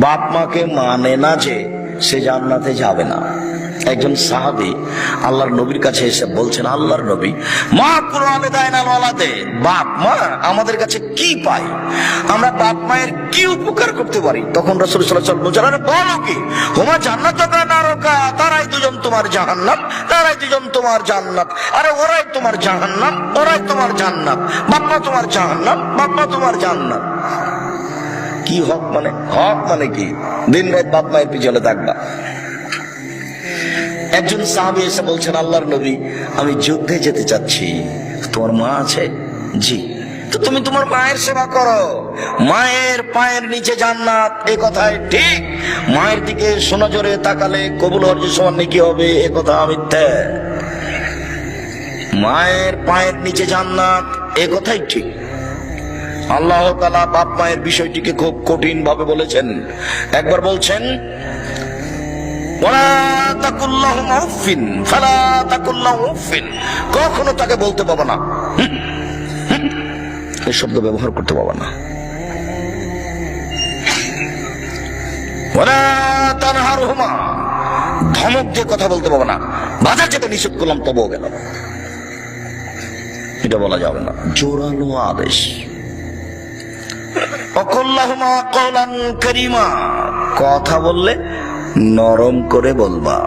বাপ মাকে মানে না যে সে জান্নাতে যাবে না। একজন সাহাবী আল্লাহর নবীর কাছে এসে বলছেন, আল্লাহর নবী, মা কুরআনে দায়নাল ওয়ালাদে, বাপ মা আমাদের কাছে কি পাই, আমরা বাপ মায়ের কি উপকার করতে পারি? তখন রাসূল সাল্লাল্লাহু আলাইহি ওয়াসাল্লাম বলছেন, আরে বলো কি, হুমা জান্নাতুকা নারকা, তারাই দুজন তোমার জাহান্নাম, তারাই দুজন তোমার জান্নাত। আরে ওরাই তোমার জাহান্নাম, ওরাই তোমার জান্নাত, বাপ মা তোমার জাহান্নাম, বাপ মা তোমার জান্নাত। কি হক মানে? হক মানে কি? দিন রাত বাপ মায়ের পিছনে থাকবা। একজন সাহাবী এসে বলছেন, আল্লাহর নবী, আমি যুদ্ধে যেতে চাচ্ছি, তোমার মা আছে? জি। তো তুমি তোমার মায়ের সেবা করো, মায়ের পায়ের নিচে জান্নাত, এ কথাই ঠিক। মায়ের দিকে সোনাজোরে তাকালে কবুল হওয়ার সমান নেকি হবে, এ কথা মিথ্যা। মায়ের পায়ের নিচে জান্নাত, এ কথাই ঠিক। আল্লাহ তাআলা বাপ মায়ের বিষয়টিকে খুব কঠিন ভাবে বলেছেন। একবার বলছেন, কখনো তাকে বলতে পাবো না, এই শব্দ ব্যবহার করতে পাবো না। ধমক দিয়ে কথা বলতে পাবো না, বাজার যেতে নিষেধ করলাম তবুও গেল, এটা বলা যাবে না, জোরালো আদেশ। কথা বললে নরম করে বলবা।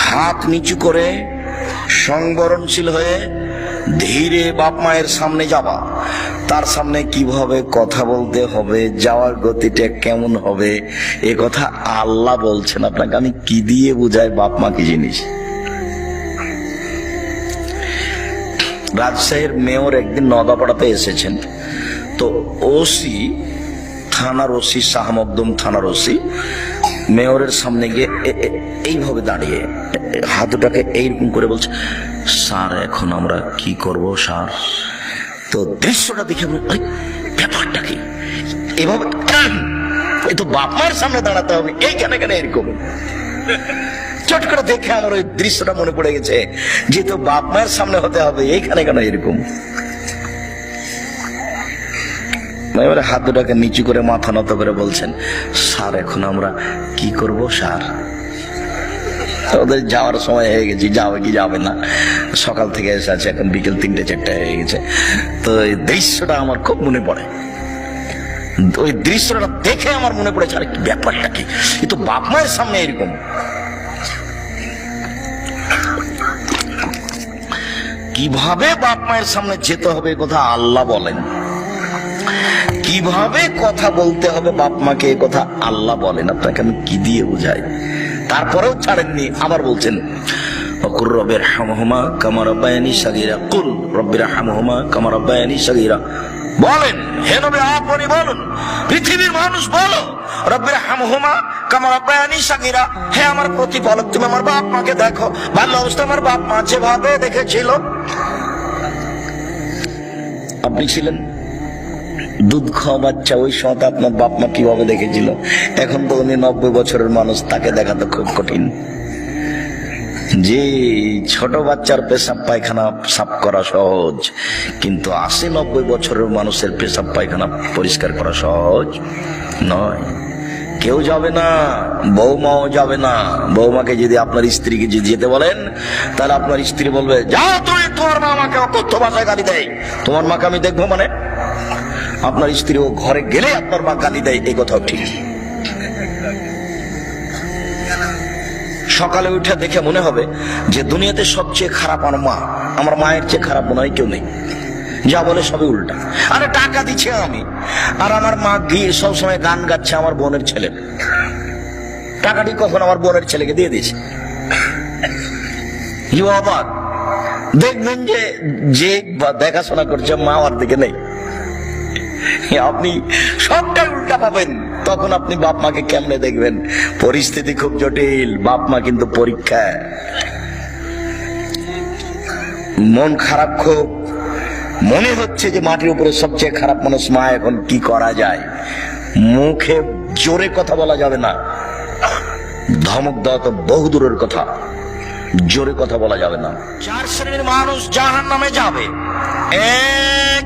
হাত নিচু করে সংবরণশীল হয়ে ধীরে বাপ মায়ের সামনে যাবা। তার সামনে কিভাবে কথা বলতে হবে, যাওয়ার গতিটা কেমন হবে, এ কথা আল্লাহ বলছেন। আপনাকে আমি কি দিয়ে বুঝাই বাপ মা কি জিনিস? রাজশাহীর মেয়র একদিন নদাপাড়াতে এসেছেন, তো ওসি, থানার ওসি, শাহ মকদুম থানার ওসি মেয়রের সামনে গিয়ে এইভাবে দাঁড়িয়ে হাতটাকে এইরকম করে বলছে, স্যার এখন আমরা কি করব স্যার? তো দৃশ্যটা দেখে ব্যাপারটা কি, এভাবে এ তো বাপ মায়ের সামনে দাঁড়াতে হবে, এইখানে কেন এরকম? চট করে দেখে আমার ওই দৃশ্যটা মনে পড়ে গেছে, যেহেতু বাপ মায়ের সামনে হতে হবে, এইখানে কেন এরকম? এবারে হাত দুটাকে নিচু করে মাথা নত করে বলছেন, স্যার এখন আমরা কি করব স্যার? ওদের যাওয়ার সময় হয়ে গেছে, যাবে কি যাবে না, সকাল থেকে এসে আছে, এখন বিকেল 3-4 হয়ে গেছে। তো এই দৃশ্যটা আমার খুব মনে পড়ে, ওই দৃশ্যটা দেখে আমার মনে পড়েছে, আরে কি ব্যাপারটা কি, এ তো বাপ মায়ের সামনে এরকম। কিভাবে বাপ মায়ের সামনে যেতে হবে কথা আল্লাহ বলেন, কিভাবে কথা বলতে হবে বাপ মাকে এ কথা আল্লাহ বলেন। আপনাকে আমি কি দিয়ে বুঝাই? তারপরেও ছাড়েননি, আবার বলছেন, কুল রব্বির হামহুমা কামা রাব্বায়ানি সাগীরা, কুল রব্বির হামহুমা কামা রাব্বায়ানি সাগীরা। বলেন হে নবী, আপনি বলুন, পৃথিবীর মানুষ বলো, রব্বির হামহুমা কামা রাব্বায়ানি সাগীরা, হে আমার প্রতিপালক, তুমি আমার বাপ মাকে দেখো, বাল্য অবস্থা আমার বাপ মা যেভাবে দেখেছিল। আপনি ছিলেন দুধ খাওয়া বাচ্চা, ওই সময় আপনার বাপ মা কিভাবে দেখেছিল? এখন তো উনি 90 বছরের মানুষ, তাকে দেখা তো খুব কঠিন। যে ছোট বাচ্চার পেশাব পায়খানা সাফ করা সহজ, কিন্তু 80-90 বছরের মানুষের পেশাব পায়খানা পরিষ্কার করা সহজ নয়। কেউ যাবে না, বৌমাও যাবে না। বৌমাকে যদি আপনার স্ত্রীকে যদি যেতে বলেন, তাহলে আপনার স্ত্রী বলবে, যাও তুমি, তোমার মা আমাকে অকথ্য ভাষায় গালি দেয়, তোমার মাকে আমি দেখবো মানে? আপনার স্ত্রী ও ঘরে গেলে আপনার মা গালি দেয়, এই কথাও ঠিক। সকালে উঠে দেখে মনে হবে যে দুনিয়াতে সবচেয়ে খারাপ আমার মা, আমার মায়ের চেয়ে খারাপ মনে হয় কেউ নেই। যা বলে সবই উল্টা। আরে টাকা দিচ্ছে আমি, আর আমার মা গিয়ে সবসময় গান গাচ্ছে আমার বোনের ছেলে, টাকাটি কখন আমার বোনের ছেলেকে দিয়ে দিয়েছে। অবাক, দেখবেন যে দেখাশোনা করছে মা আর দিকে নেই, আপনি সবটাই উল্টা পাবেন। তখন আপনি বাপ মাকে কেমনে দেখবেন? পরিস্থিতি খুব জটিল, বাপ মা কিন্তু পরীক্ষা। মন খারাপ, খুব মনে হচ্ছে যে মাটির উপরে সবচেয়ে খারাপ মানুষ মা, এখন কি করা যায়? মুখে জোরে কথা বলা যাবে না, ধমক দেওয়া তো বহু দূরের কথা, জোরে কথা বলা যাবে না। 4 শ্রেণীর মানুষ জাহান্নামে যাবে। এক,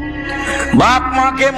বাপ মাকে